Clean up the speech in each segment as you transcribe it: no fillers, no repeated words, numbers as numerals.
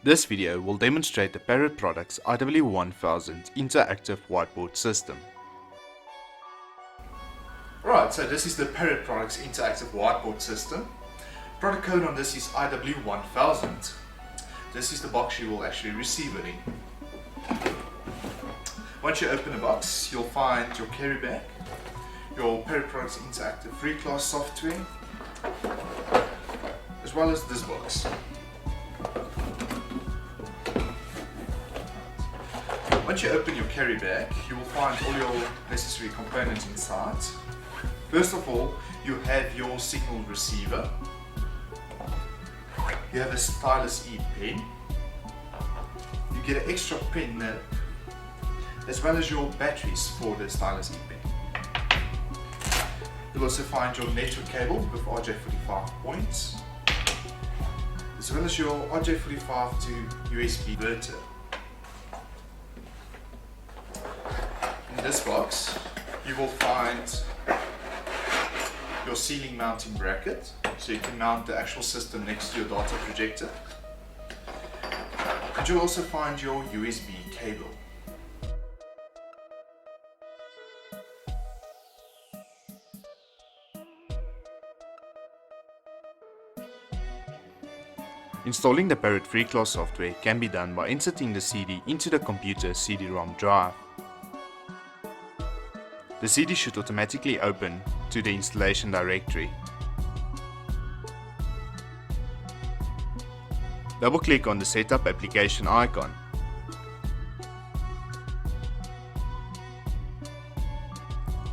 This video will demonstrate the Parrot product's IW1000 interactive whiteboard system. Alright, so this is the Parrot product's interactive whiteboard system. Product code on this is IW1000. This is the box you will actually receive it in. Once you open the box, you'll find your carry bag, your Parrot product's interactive free class software, as well as this box. Once you open your carry bag, you will find all your necessary components inside. First of all, you have your signal receiver. You have a stylus E pen. You get an extra pen nib, as well as your batteries for the stylus E pen. You'll also find your network cable with RJ45 points, as well as your RJ45 to USB converter. In this box, you will find your ceiling mounting bracket, so you can mount the actual system next to your data projector. And you'll also find your USB cable. Installing the Parrot free class software can be done by inserting the CD into the computer CD-ROM drive. The CD should automatically open to the installation directory. Double-click on the Setup application icon.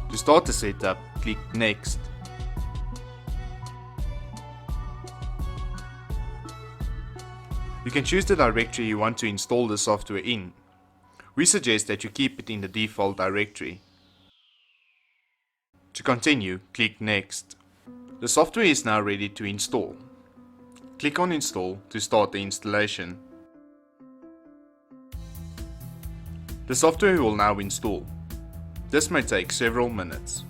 To start the setup, click Next. You can choose the directory you want to install the software in. We suggest that you keep it in the default directory. To continue, click Next. The software is now ready to install. Click on Install to start the installation. The software will now install. This may take several minutes.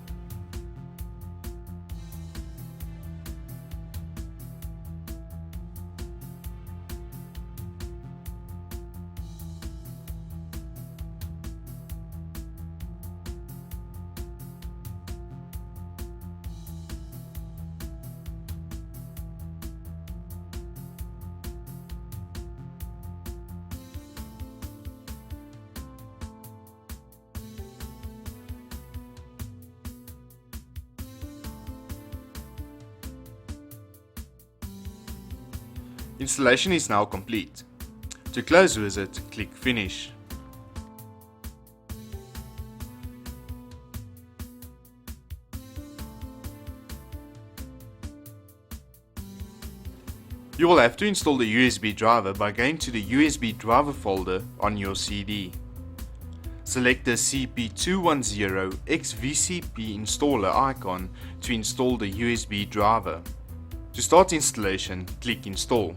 Installation is now complete. To close with it, click Finish. You will have to install the USB driver by going to the USB driver folder on your CD. Select the CP210XVCP installer icon to install the USB driver. To start installation, click Install.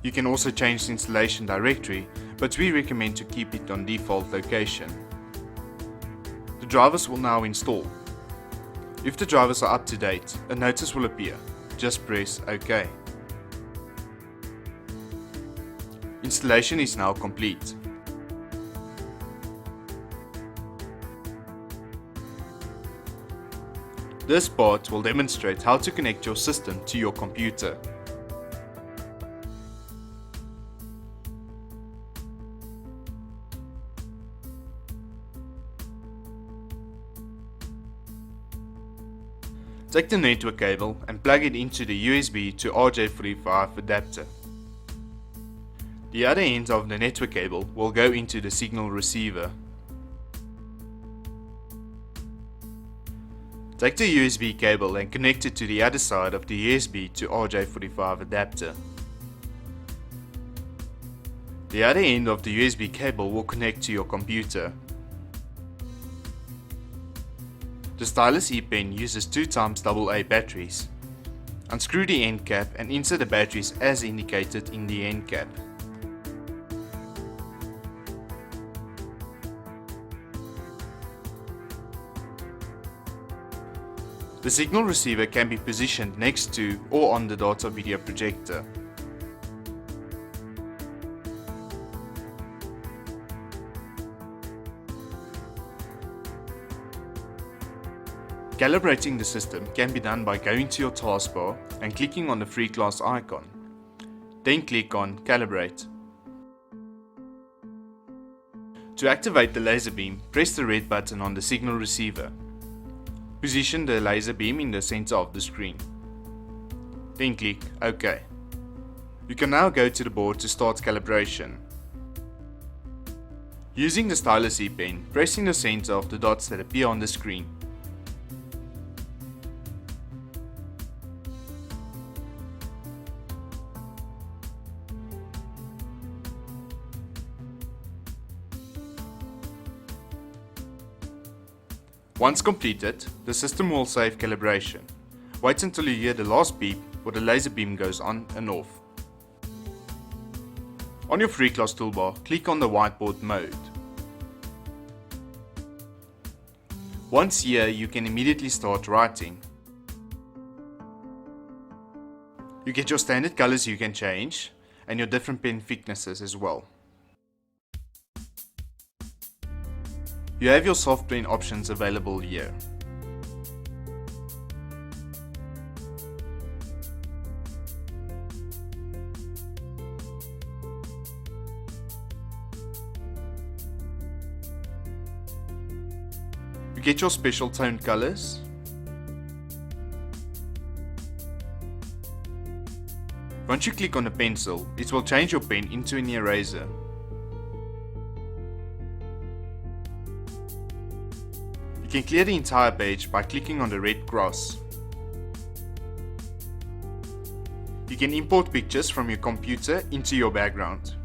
You can also change the installation directory, but we recommend to keep it on default location. The drivers will now install. If the drivers are up to date, a notice will appear. Just press OK. Installation is now complete. This part will demonstrate how to connect your system to your computer. Take the network cable and plug it into the USB to RJ45 adapter. The other end of the network cable will go into the signal receiver. Take the USB cable and connect it to the other side of the USB to RJ45 adapter. The other end of the USB cable will connect to your computer. The stylus E pen uses 2x AA batteries. Unscrew the end cap and insert the batteries as indicated in the end cap. The signal receiver can be positioned next to or on the data video projector. Calibrating the system can be done by going to your taskbar and clicking on the free class icon. Then click on Calibrate. To activate the laser beam, press the red button on the signal receiver. Position the laser beam in the center of the screen. Then click OK. You can now go to the board to start calibration. Using the stylus E pen, press in the center of the dots that appear on the screen. Once completed, the system will save calibration. Wait until you hear the last beep or the laser beam goes on and off. On your free class toolbar, click on the whiteboard mode. Once here, you can immediately start writing. You get your standard colors you can change and your different pen thicknesses as well. You have your soft pen options available here. You get your special tone colors. Once you click on a pencil, it will change your pen into an eraser. You can clear the entire page by clicking on the red cross. You can import pictures from your computer into your background.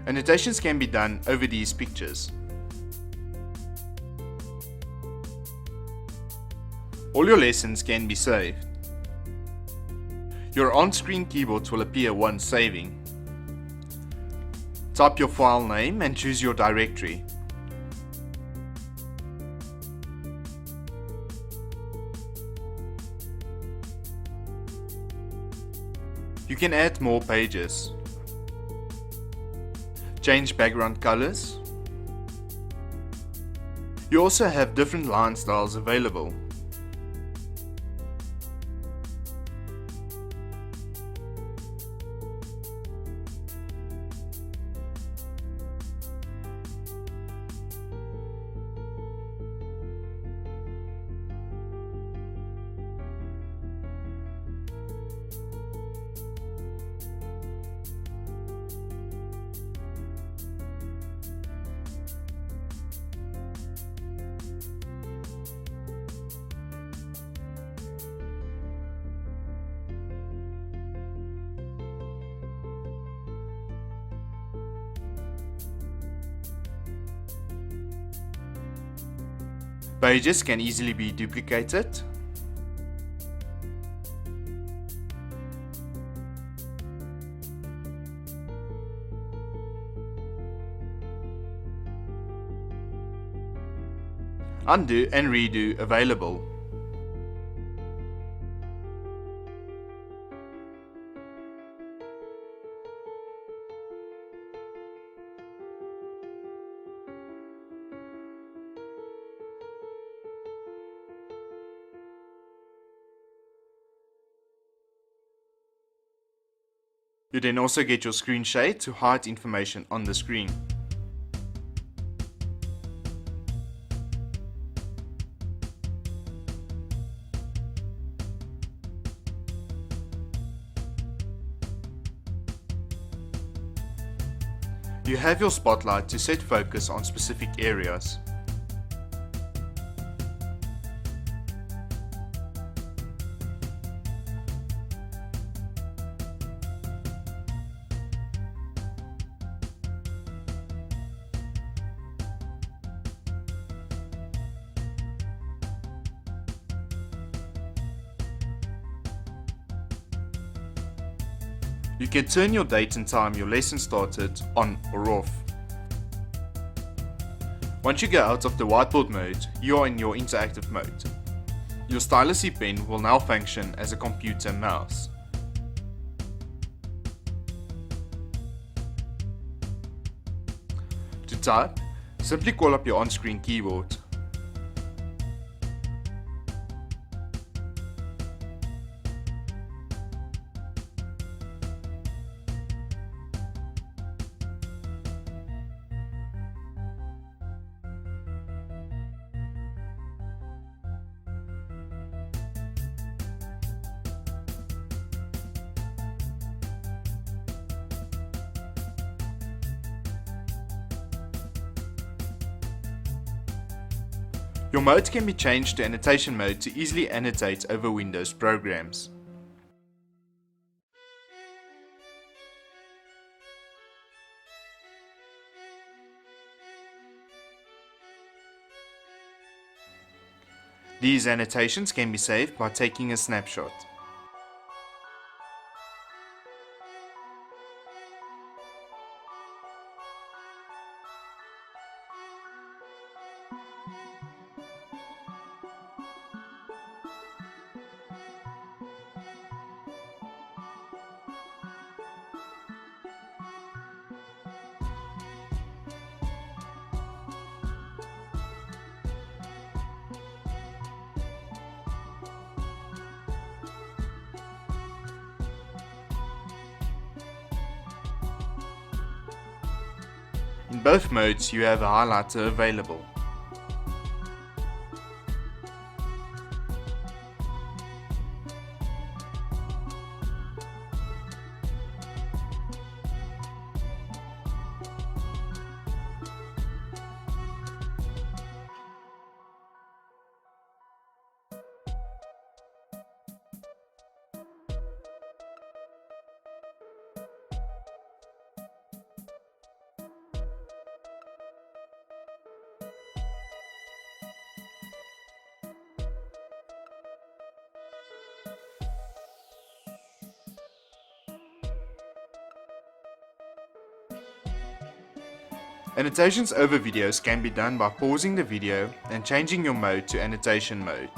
Annotations can be done over these pictures. All your lessons can be saved. Your on-screen keyboard will appear once saving. Type your file name and choose your directory. You can add more pages. Change background colors. You also have different line styles available. Pages can easily be duplicated. Undo and redo available. You then also get your screen shade to hide information on the screen. You have your spotlight to set focus on specific areas. You can turn your date and time your lesson started on or off. Once you go out of the whiteboard mode, you are in your interactive mode. Your stylus E pen will now function as a computer mouse. To type, Simply call up your on-screen keyboard. Your mode can be changed to annotation mode to easily annotate over Windows programs. These annotations can be saved by taking a snapshot. In both modes, you have a highlighter available. Annotations over videos can be done by pausing the video and changing your mode to annotation mode.